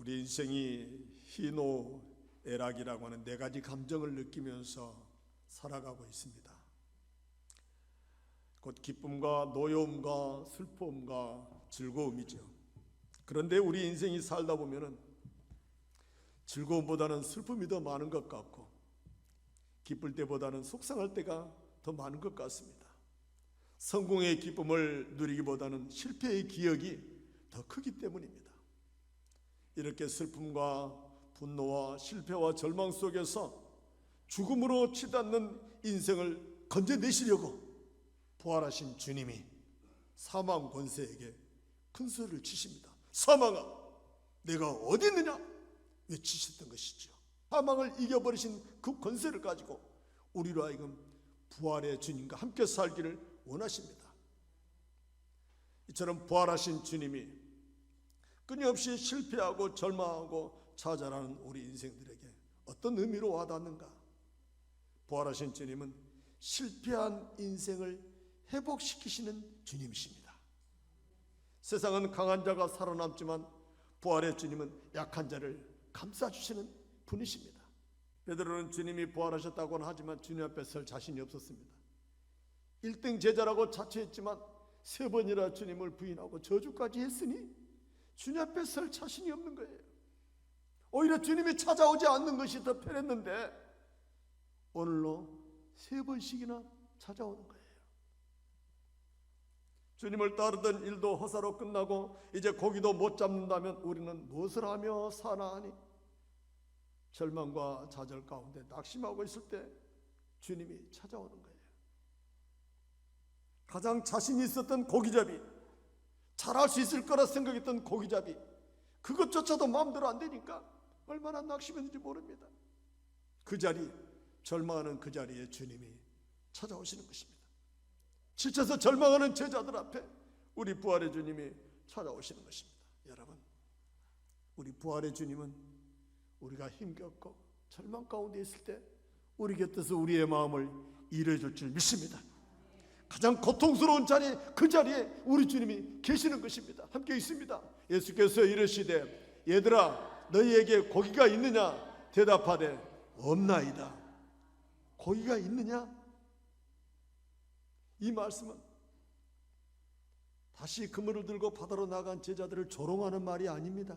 우리 인생이 희노애락이라고 하는 네 가지 감정을 느끼면서 살아가고 있습니다. 곧 기쁨과 노여움과 슬픔과 즐거움이죠. 그런데 우리 인생이 살다 보면은 즐거움보다는 슬픔이 더 많은 것 같고 기쁠 때보다는 속상할 때가 더 많은 것 같습니다. 성공의 기쁨을 누리기보다는 실패의 기억이 더 크기 때문입니다. 이렇게 슬픔과 분노와 실패와 절망 속에서 죽음으로 치닫는 인생을 건져내시려고 부활하신 주님이 사망 권세에게 큰 소리를 치십니다. 사망아, 내가 어디 있느냐? 외치셨던 것이죠. 사망을 이겨버리신 그 권세를 가지고 우리로 하여금 부활의 주님과 함께 살기를 원하십니다. 이처럼 부활하신 주님이 끊임없이 실패하고 절망하고 좌절하는 우리 인생들에게 어떤 의미로 와닿는가? 부활하신 주님은 실패한 인생을 회복시키시는 주님이십니다. 세상은 강한 자가 살아남지만 부활의 주님은 약한 자를 감싸주시는 분이십니다. 베드로는 주님이 부활하셨다고는 하지만 주님 앞에 설 자신이 없었습니다. 1등 제자라고 자처했지만 3번이나 주님을 부인하고 저주까지 했으니 주님 앞에 설 자신이 없는 거예요. 오히려 주님이 찾아오지 않는 것이 더 편했는데 오늘로 3번씩이나 찾아오는 거예요. 주님을 따르던 일도 허사로 끝나고 이제 고기도 못 잡는다면 우리는 무엇을 하며 사나 하니 절망과 좌절 가운데 낙심하고 있을 때 주님이 찾아오는 거예요. 가장 자신이 있었던 고기잡이, 잘할 수 있을 거라 생각했던 고기잡이, 그것조차도 마음대로 안 되니까 얼마나 낙심했는지 모릅니다. 그 자리, 절망하는 그 자리에 주님이 찾아오시는 것입니다. 지쳐서 절망하는 제자들 앞에 우리 부활의 주님이 찾아오시는 것입니다. 여러분, 우리 부활의 주님은 우리가 힘겹고 절망 가운데 있을 때 우리 곁에서 우리의 마음을 이뤄줄 줄 믿습니다. 가장 고통스러운 자리, 그 자리에 우리 주님이 계시는 것입니다. 함께 있습니다. 예수께서 이르시되 얘들아 너희에게 고기가 있느냐? 대답하되 없나이다. 고기가 있느냐? 이 말씀은 다시 그물을 들고 바다로 나간 제자들을 조롱하는 말이 아닙니다.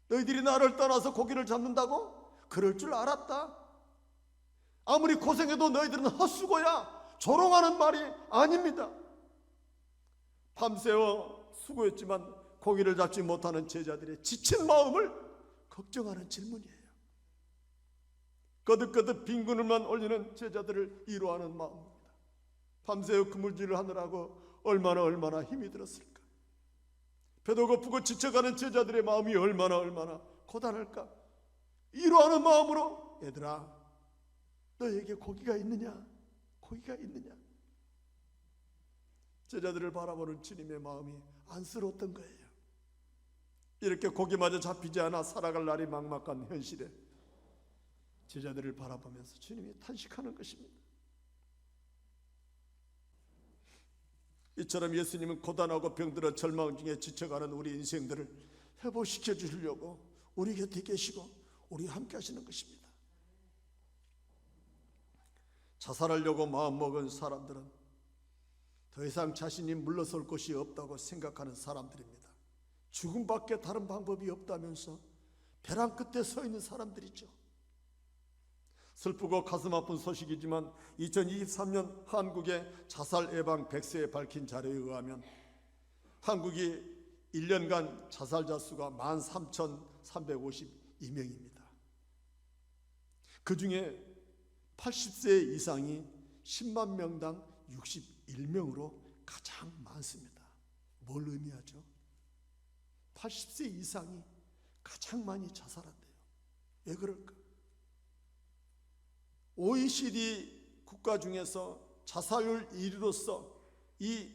너희들이 나를 떠나서 고기를 잡는다고? 그럴 줄 알았다. 아무리 고생해도 너희들은 헛수고야. 조롱하는 말이 아닙니다. 밤새워 수고했지만 고기를 잡지 못하는 제자들의 지친 마음을 걱정하는 질문이에요. 거듭거듭 빈 그늘만 올리는 제자들을 위로하는 마음입니다. 밤새워 그물질을 하느라고 얼마나 힘이 들었을까. 배도 고프고 지쳐가는 제자들의 마음이 얼마나 고단할까. 위로하는 마음으로 얘들아 너에게 고기가 있느냐? 고기가 있느냐? 제자들을 바라보는 주님의 마음이 안쓰러웠던 거예요. 이렇게 고기마저 잡히지 않아 살아갈 날이 막막한 현실에 제자들을 바라보면서 주님이 탄식하는 것입니다. 이처럼 예수님은 고단하고 병들어 절망 중에 지쳐가는 우리 인생들을 회복시켜 주시려고 우리 곁에 계시고 우리 함께 하시는 것입니다. 자살하려고 마음먹은 사람들은 더 이상 자신이 물러설 곳이 없다고 생각하는 사람들입니다. 죽음밖에 다른 방법이 없다면서 벼랑 끝에 서 있는 사람들이죠. 슬프고 가슴 아픈 소식이지만 2023년 한국의 자살 예방 100세에 밝힌 자료에 의하면 한국이 1년간 자살자 수가 13,352명입니다. 그 중에 80세 이상이 10만 명당 61명으로 가장 많습니다. 뭘 의미하죠? 80세 이상이 가장 많이 자살한대요. 왜 그럴까? OECD 국가 중에서 자살률 1위로서 이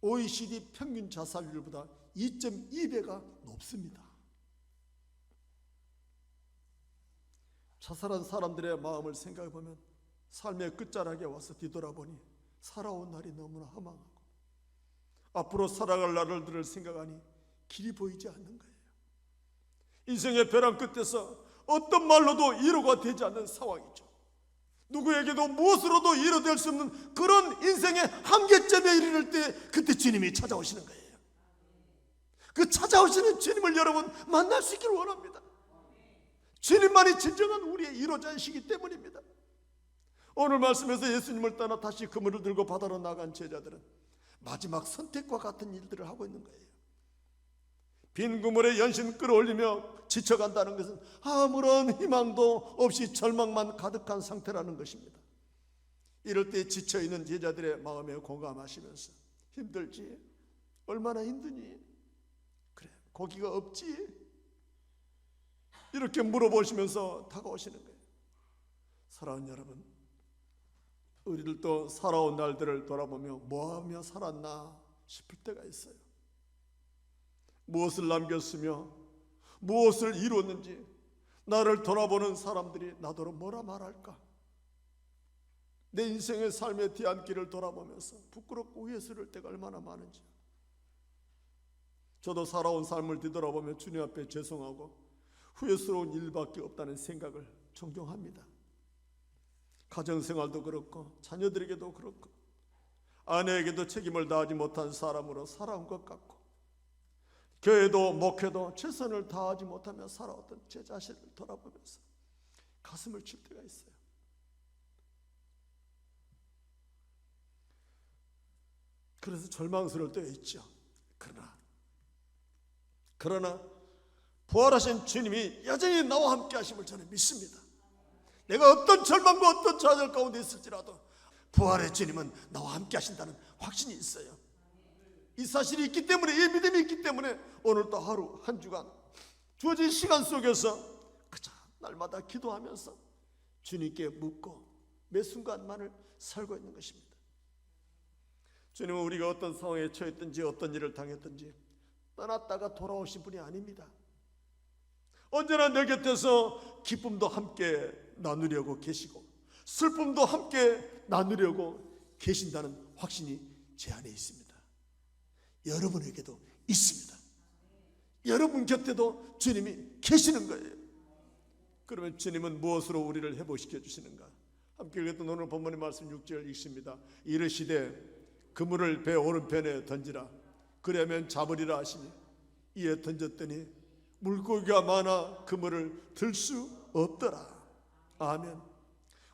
OECD 평균 자살률보다 2.2배가 높습니다. 자살한 사람들의 마음을 생각해 보면 삶의 끝자락에 와서 뒤돌아보니 살아온 날이 너무나 허망하고 앞으로 살아갈 날들을 생각하니 길이 보이지 않는 거예요. 인생의 벼랑 끝에서 어떤 말로도 위로가 되지 않는 상황이죠. 누구에게도 무엇으로도 위로될 수 없는 그런 인생의 한계점에 이르를 때 그때 주님이 찾아오시는 거예요. 그 찾아오시는 주님을 여러분 만날 수 있기를 원합니다. 주님만이 진정한 우리의 위로자이시기 때문입니다. 오늘 말씀에서 예수님을 떠나 다시 그물을 들고 바다로 나간 제자들은 마지막 선택과 같은 일들을 하고 있는 거예요. 빈 그물에 연신 끌어올리며 지쳐간다는 것은 아무런 희망도 없이 절망만 가득한 상태라는 것입니다. 이럴 때 지쳐있는 제자들의 마음에 공감하시면서 힘들지? 얼마나 힘드니? 그래, 고기가 없지? 이렇게 물어보시면서 다가오시는 거예요. 사랑하는 여러분, 우리들도 살아온 날들을 돌아보며 뭐하며 살았나 싶을 때가 있어요. 무엇을 남겼으며 무엇을 이루었는지 나를 돌아보는 사람들이 나더러 뭐라 말할까? 내 인생의 삶의 뒤안길을 돌아보면서 부끄럽고 후회스러울 때가 얼마나 많은지. 저도 살아온 삶을 뒤돌아보며 주님 앞에 죄송하고 후회스러운 일밖에 없다는 생각을 종종 합니다. 가정생활도 그렇고 자녀들에게도 그렇고 아내에게도 책임을 다하지 못한 사람으로 살아온 것 같고 교회도 목회도 최선을 다하지 못하며 살아왔던 제 자신을 돌아보면서 가슴을 칠 때가 있어요. 그래서 절망스러울 때가 있죠. 그러나 부활하신 주님이 여전히 나와 함께 하심을 저는 믿습니다. 내가 어떤 절망과 어떤 좌절 가운데 있을지라도 부활의 주님은 나와 함께 하신다는 확신이 있어요. 이 사실이 있기 때문에, 이 믿음이 있기 때문에 오늘도 하루 한 주간 주어진 시간 속에서 그저 날마다 기도하면서 주님께 묻고 매 순간만을 살고 있는 것입니다. 주님은 우리가 어떤 상황에 처했든지 어떤 일을 당했든지 떠났다가 돌아오신 분이 아닙니다. 언제나 내 곁에서 기쁨도 함께 나누려고 계시고 슬픔도 함께 나누려고 계신다는 확신이 제 안에 있습니다. 여러분에게도 있습니다. 여러분 곁에도 주님이 계시는 거예요. 그러면 주님은 무엇으로 우리를 회복시켜 주시는가? 함께 읽었던 오늘 본문의 말씀 6절 읽습니다. 이르시되 그물을 배 오른편에 던지라 그러면 잡으리라 하시니 이에 던졌더니 물고기가 많아 그물을 들 수 없더라. 아멘.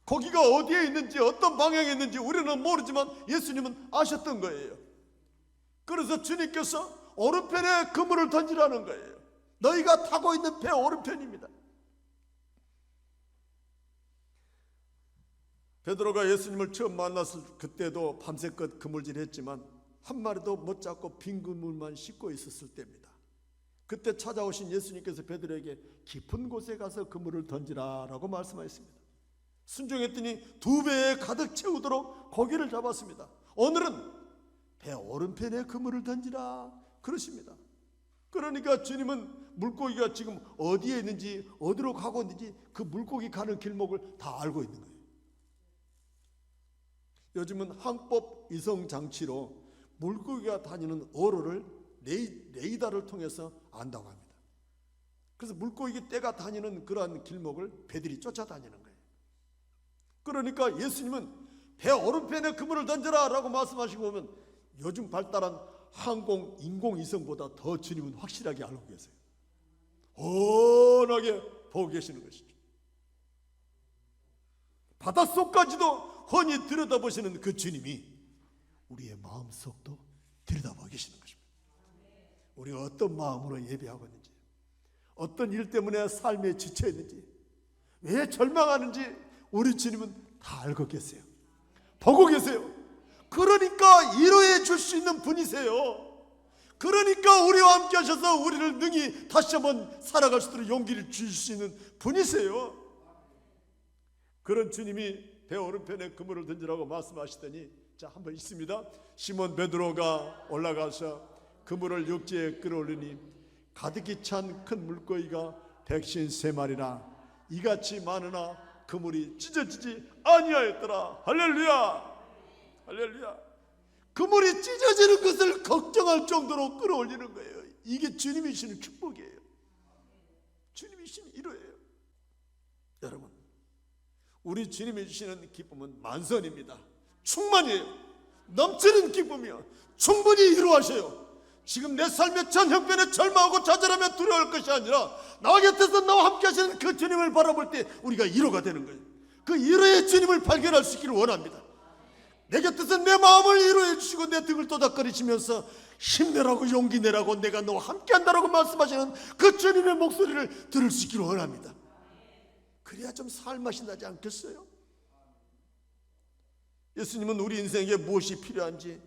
고기가 어디에 있는지 어떤 방향에 있는지 우리는 모르지만 예수님은 아셨던 거예요. 그래서 주님께서 오른편에 그물을 던지라는 거예요. 너희가 타고 있는 배 오른편입니다. 베드로가 예수님을 처음 만났을 그때도 밤새껏 그물질했지만 한 마리도 못 잡고 빈 그물만 씻고 있었을 때입니다. 그때 찾아오신 예수님께서 베드로에게 깊은 곳에 가서 그물을 던지라라고 말씀하셨습니다. 순종했더니 2배에 가득 채우도록 고기를 잡았습니다. 오늘은 배 오른편에 그물을 던지라 그러십니다. 그러니까 주님은 물고기가 지금 어디에 있는지 어디로 가고 있는지 그 물고기 가는 길목을 다 알고 있는 거예요. 요즘은 항법 위성 장치로 물고기가 다니는 어로를 레이더를 통해서 안다고 합니다. 그래서 물고기 떼가 다니는 그러한 길목을 배들이 쫓아다니는 거예요. 그러니까 예수님은 배 오른편에 그물을 던져라 라고 말씀하시고 보면 요즘 발달한 항공 인공위성보다 더 주님은 확실하게 알고 계세요. 훤하게 보고 계시는 것이죠. 바닷속까지도 훤히 들여다보시는 그 주님이 우리의 마음속도 들여다보고 계시는 것입니다. 우리가 어떤 마음으로 예배하고 있는지, 어떤 일 때문에 삶에 지쳐 있는지, 왜 절망하는지 우리 주님은 다 알고 계세요. 보고 계세요. 그러니까 위로해 줄 수 있는 분이세요. 그러니까 우리와 함께 하셔서 우리를 능히 다시 한번 살아갈 수 있도록 용기를 주실 수 있는 분이세요. 그런 주님이 배 오른편에 그물을 던지라고 말씀하시더니 자, 한번 있습니다. 시몬 베드로가 올라가서 그물을 육지에 끌어올리니 가득히 찬 큰 물고기가 153마리나 이같이 많으나 그물이 찢어지지 아니하였더라. 할렐루야. 할렐루야. 그물이 찢어지는 것을 걱정할 정도로 끌어올리는 거예요. 이게 주님이 주시는 축복이에요. 주님이 주시는 위로예요. 여러분, 우리 주님이 주시는 기쁨은 만선입니다. 충만이에요. 넘치는 기쁨이요, 충분히 위로하셔요. 지금 내 삶의 전 형편에 절망하고 좌절하며 두려워할 것이 아니라 나 곁에서 나와 함께 하시는 그 주님을 바라볼 때 우리가 위로가 되는 거예요. 그 위로의 주님을 발견할 수 있기를 원합니다. 내 곁에서 내 마음을 위로해 주시고 내 등을 토닥거리시면서 힘내라고 용기 내라고 내가 너와 함께 한다라고 말씀하시는 그 주님의 목소리를 들을 수 있기를 원합니다. 그래야 좀 살맛이 나지 않겠어요? 예수님은 우리 인생에 무엇이 필요한지,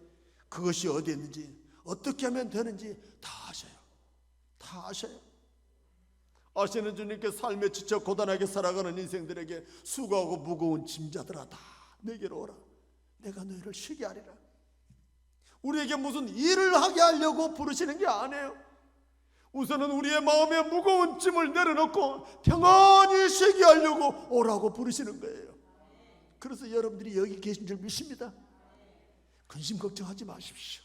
그것이 어디 있는지, 어떻게 하면 되는지 다 아셔요. 다 아셔요. 아시는 주님께 삶에 지쳐 고단하게 살아가는 인생들에게 수고하고 무거운 짐자들아 다 내게로 오라. 내가 너희를 쉬게 하리라. 우리에게 무슨 일을 하게 하려고 부르시는 게 아니에요. 우선은 우리의 마음에 무거운 짐을 내려놓고 평안히 쉬게 하려고 오라고 부르시는 거예요. 그래서 여러분들이 여기 계신 줄 믿습니다. 근심 걱정하지 마십시오.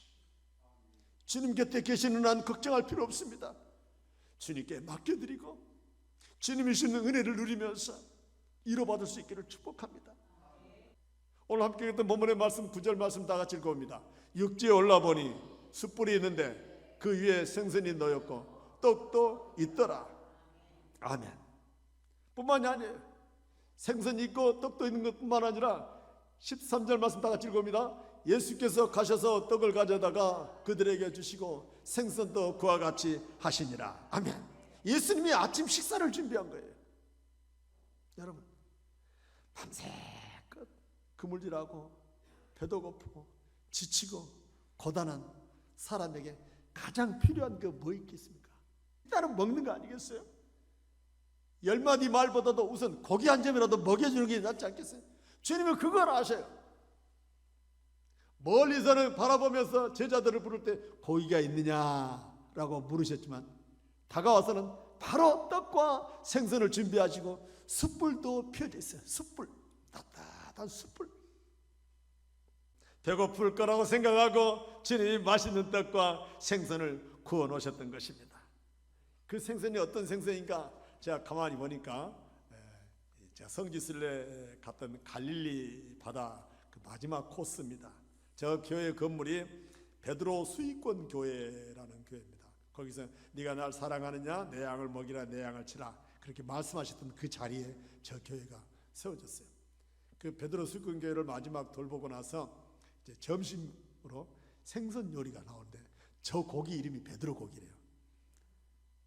주님 곁에 계시는 한 걱정할 필요 없습니다. 주님께 맡겨드리고 주님이 주시는 은혜를 누리면서 위로받을 수 있기를 축복합니다. 오늘 함께 했던 본문의 말씀 9절 말씀 다 같이 읽어봅니다. 육지에 올라보니 숯불이 있는데 그 위에 생선이 놓였고 떡도 있더라. 아멘. 뿐만이 아니에요. 생선이 있고 떡도 있는 것뿐만 아니라 13절 말씀 다 같이 읽어봅니다. 예수께서 가셔서 떡을 가져다가 그들에게 주시고 생선도 그와 같이 하시니라. 아멘. 예수님이 아침 식사를 준비한 거예요. 여러분, 밤새껏 그물질하고 배도 고프고 지치고 고단한 사람에게 가장 필요한 게 뭐 있겠습니까? 일단은 먹는 거 아니겠어요? 10마디 말보다도 우선 고기 한 점이라도 먹여주는 게 낫지 않겠어요? 주님은 그걸 아셔요. 멀리서는 바라보면서 제자들을 부를 때 고기가 있느냐라고 물으셨지만 다가와서는 바로 떡과 생선을 준비하시고 숯불도 펴져 있어요. 숯불, 따뜻한 숯불. 배고플 거라고 생각하고 주님이 맛있는 떡과 생선을 구워 놓으셨던 것입니다. 그 생선이 어떤 생선인가? 제가 가만히 보니까 제가 성지순례 갔던 갈릴리 바다 그 마지막 코스입니다. 저 교회 건물이 베드로 수익권 교회라는 교회입니다. 거기서 네가 날 사랑하느냐 내 양을 먹이라 내 양을 치라 그렇게 말씀하셨던 그 자리에 저 교회가 세워졌어요. 그 베드로 수익권 교회를 마지막 돌보고 나서 이제 점심으로 생선 요리가 나오는데 저 고기 이름이 베드로 고기래요.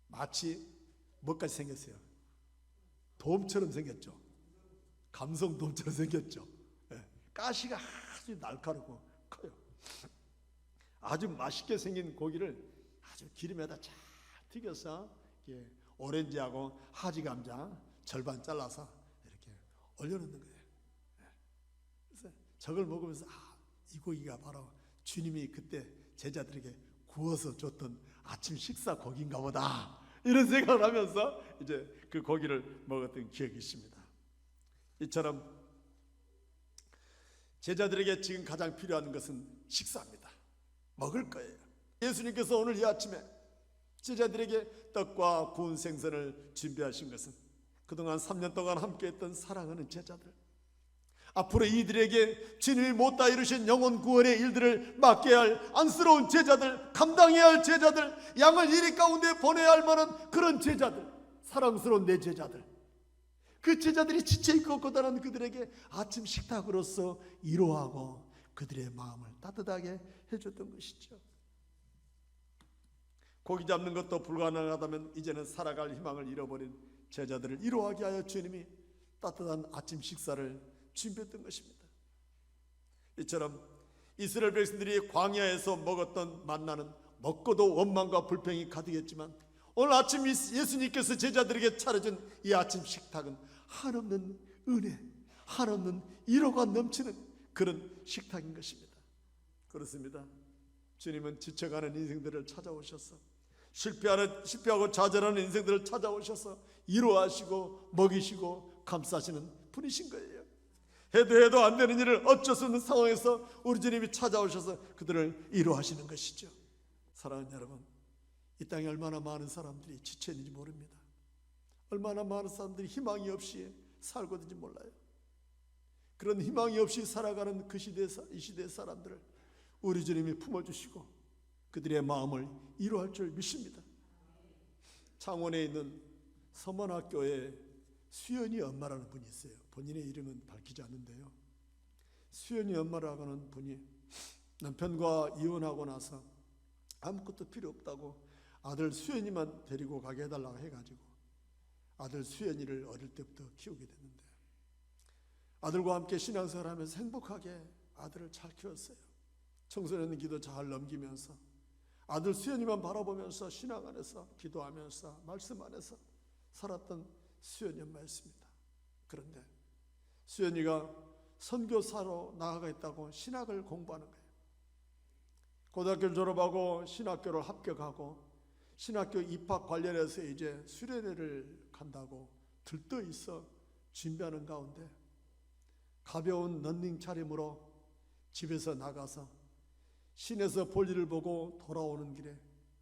마치 뭐까지 생겼어요? 돔처럼 생겼죠. 감성돔처럼 생겼죠. 가시가 아주 날카롭고 커요. 아주 맛있게 생긴 고기를 아주 기름에다 잘 튀겨서 오렌지하고 하지 감자 절반 잘라서 이렇게 올려놓는 거예요. 그래서 저걸 먹으면서 이 고기가 바로 주님이 그때 제자들에게 구워서 줬던 아침 식사 고기인가 보다 이런 생각을 하면서 이제 그 고기를 먹었던 기억이 있습니다. 이처럼 제자들에게 지금 가장 필요한 것은 식사입니다. 먹을 거예요. 예수님께서 오늘 이 아침에 제자들에게 떡과 구운 생선을 준비하신 것은 그동안 3년 동안 함께했던 사랑하는 제자들, 앞으로 이들에게 주님이 못다 이루신 영혼 구원의 일들을 맡겨야 할 안쓰러운 제자들, 감당해야 할 제자들, 양을 이리 가운데 보내야 할 만한 그런 제자들, 사랑스러운 내 제자들, 그 제자들이 지쳐있고 고단한 그들에게 아침 식탁으로서 위로하고 그들의 마음을 따뜻하게 해줬던 것이죠. 고기 잡는 것도 불가능하다면 이제는 살아갈 희망을 잃어버린 제자들을 위로하게 하여 주님이 따뜻한 아침 식사를 준비했던 것입니다. 이처럼 이스라엘 백성들이 광야에서 먹었던 만나는 먹고도 원망과 불평이 가득했지만 오늘 아침 예수님께서 제자들에게 차려준 이 아침 식탁은 한없는 은혜, 한없는 위로가 넘치는 그런 식탁인 것입니다. 그렇습니다. 주님은 지쳐가는 인생들을 찾아오셔서 실패하고 좌절하는 인생들을 찾아오셔서 위로하시고 먹이시고 감싸시는 분이신 거예요. 해도 안 되는 일을 어쩔 수 없는 상황에서 우리 주님이 찾아오셔서 그들을 위로하시는 것이죠. 사랑하는 여러분, 이 땅에 얼마나 많은 사람들이 지쳐 있는지 모릅니다. 얼마나 많은 사람들이 희망이 없이 살고 있는지 몰라요. 그런 희망이 없이 살아가는 이 시대의 사람들을 우리 주님이 품어주시고 그들의 마음을 위로할 줄 믿습니다. 창원에 있는 서문학교에 수연이 엄마라는 분이 있어요. 본인의 이름은 밝히지 않는데요. 수연이 엄마라고 하는 분이 남편과 이혼하고 나서 아무것도 필요 없다고 아들 수연이만 데리고 가게 해달라고 해가지고 아들 수연이를 어릴 때부터 키우게 됐는데 아들과 함께 신앙생활을 하면서 행복하게 아들을 잘 키웠어요. 청소년 기도 잘 넘기면서 아들 수연이만 바라보면서 신앙 안에서 기도하면서 말씀 안에서 살았던 수연이 엄마였습니다. 그런데 수연이가 선교사로 나아가겠다고 신학을 공부하는 거예요. 고등학교를 졸업하고 신학교를 합격하고 신학교 입학 관련해서 이제 수련회를 간다고 들떠 있어 준비하는 가운데 가벼운 런닝 차림으로 집에서 나가서 시내에서 볼일을 보고 돌아오는 길에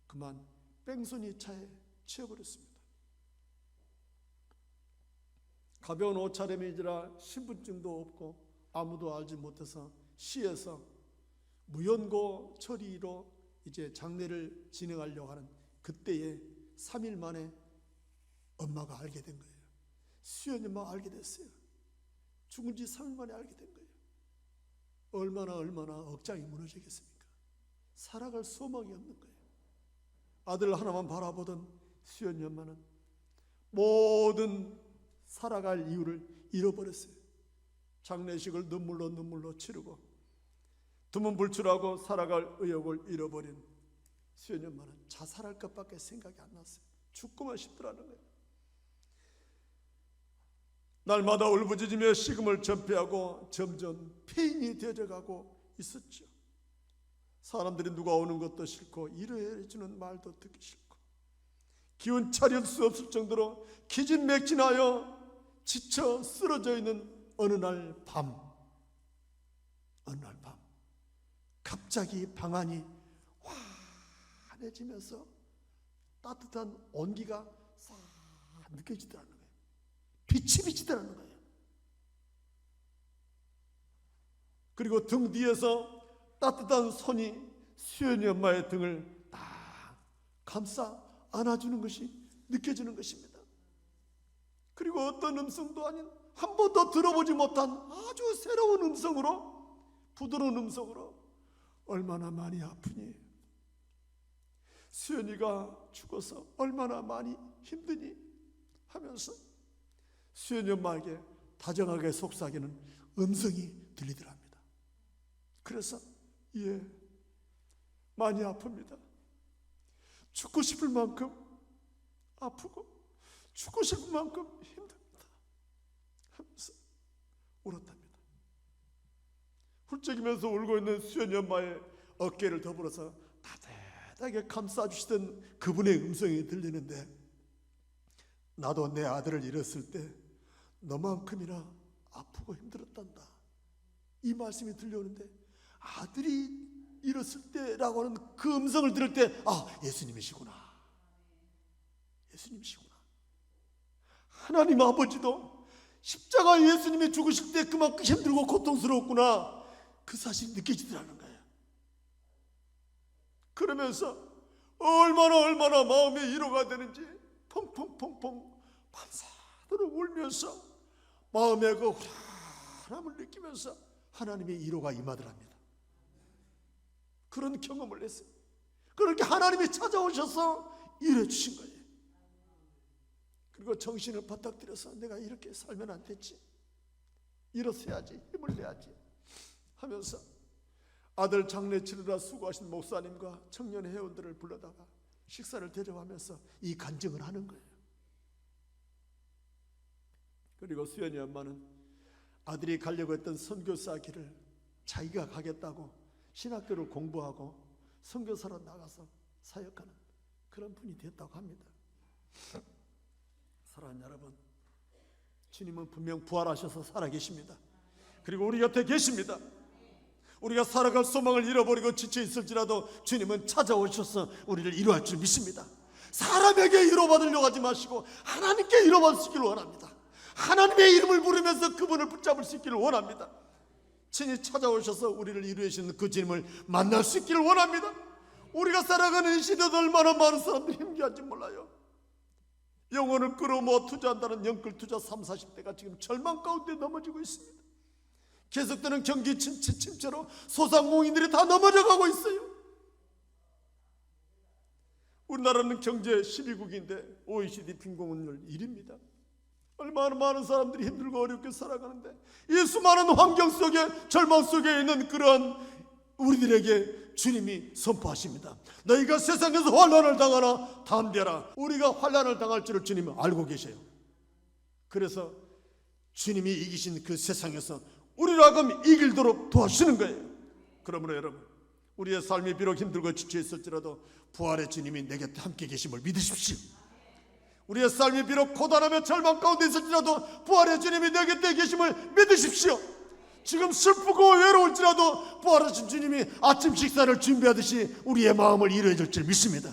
그만 뺑소니 차에 치여버렸습니다. 가벼운 옷차림이지라 신분증도 없고 아무도 알지 못해서 시에서 무연고 처리로 이제 장례를 진행하려고 하는 그때에 3일 만에 엄마가 알게 된 거예요. 수연이 엄마가 알게 됐어요. 죽은 지 3일 만에 알게 된 거예요. 얼마나 억장이 무너지겠습니까? 살아갈 소망이 없는 거예요. 아들 하나만 바라보던 수연이 엄마는 모든 살아갈 이유를 잃어버렸어요. 장례식을 눈물로 치르고 두문불출하고 살아갈 의욕을 잃어버린 수연이 엄마는 자살할 것밖에 생각이 안 났어요. 죽고만 싶더라는 거예요. 날마다 울부짖으며 식음을 전폐하고 점점 폐인이 되어가고 있었죠. 사람들이 누가 오는 것도 싫고 이러해주는 말도 듣기 싫고 기운 차릴 수 없을 정도로 기진맥진하여 지쳐 쓰러져 있는 어느 날 밤 갑자기 방 안이 환해지면서 따뜻한 온기가 싹 느껴지더라는 거예요. 빛이 비치더라는 거예요. 그리고 등 뒤에서 따뜻한 손이 수연이 엄마의 등을 딱 감싸 안아주는 것이 느껴지는 것입니다. 그리고 어떤 음성도 아닌 한 번도 들어보지 못한 아주 새로운 음성으로 부드러운 음성으로 얼마나 많이 아프니 수연이가 죽어서 얼마나 많이 힘드니 하면서 수연이 엄마에게 다정하게 속삭이는 음성이 들리더랍니다. 그래서 많이 아픕니다. 죽고 싶을 만큼 아프고 죽고 싶을 만큼 힘듭니다 하면서 울었답니다. 훌쩍이면서 울고 있는 수연이 엄마의 어깨를 더불어서 따뜻하게 감싸주시던 그분의 음성이 들리는데 나도 내 아들을 잃었을 때 너만큼이나 아프고 힘들었단다. 이 말씀이 들려오는데 아들이 잃었을 때라고 하는 그 음성을 들을 때 예수님이시구나. 하나님 아버지도 십자가 예수님이 죽으실 때 그만큼 힘들고 고통스러웠구나. 그 사실이 느껴지더라는 거예요. 그러면서 얼마나 마음의 위로가 되는지 펑펑펑펑 밤새도록 울면서 마음의 그 후련함을 느끼면서 하나님의 위로가 임하더랍니다. 그런 경험을 했어요. 그렇게 하나님이 찾아오셔서 일해 주신 거예요. 그리고 정신을 바짝 들여서 내가 이렇게 살면 안 됐지, 일어서야지, 힘을 내야지 하면서 아들 장례 치르라 수고하신 목사님과 청년 회원들을 불러다가 식사를 대접하면서 이 간증을 하는 거예요. 그리고 수연이 엄마는 아들이 가려고 했던 선교사 길을 자기가 가겠다고 신학교를 공부하고 선교사로 나가서 사역하는 그런 분이 됐다고 합니다. 사랑하는 여러분, 주님은 분명 부활하셔서 살아계십니다. 그리고 우리 곁에 계십니다. 우리가 살아갈 소망을 잃어버리고 지쳐 있을지라도 주님은 찾아오셔서 우리를 위로할 줄 믿습니다. 사람에게 위로받으려고 하지 마시고 하나님께 위로받을 수 있기를 원합니다. 하나님의 이름을 부르면서 그분을 붙잡을 수 있기를 원합니다. 친히 찾아오셔서 우리를 위로해 주시는 그 주님을 만날 수 있기를 원합니다. 우리가 살아가는 이 시대도 얼마나 많은 사람들이 힘겨운지 몰라요. 영혼을 끌어모아 투자한다는 영끌 투자 30, 40대가 지금 절망 가운데 넘어지고 있습니다. 계속되는 경기 침체로 소상공인들이 다 넘어져가고 있어요. 우리나라는 경제 12국인데 OECD 빈곤율 1위입니다. 얼마나 많은 사람들이 힘들고 어렵게 살아가는데 이 수많은 환경 속에 절망 속에 있는 그러한 우리들에게 주님이 선포하십니다. 너희가 세상에서 환난을 당하나 담대라. 우리가 환난을 당할 줄을 주님은 알고 계셔요. 그래서 주님이 이기신 그 세상에서 우리를 하여금 이길도록 도와주시는 거예요. 그러므로 여러분, 우리의 삶이 비록 힘들고 지쳐 있을지라도 부활의 주님이 내 곁에 함께 계심을 믿으십시오. 우리의 삶이 비록 고단하며 절망 가운데 있을지라도 부활의 주님이 내 곁에 계심을 믿으십시오. 지금 슬프고 외로울지라도 부활하신 주님이 아침 식사를 준비하듯이 우리의 마음을 이루어 줄 줄 믿습니다.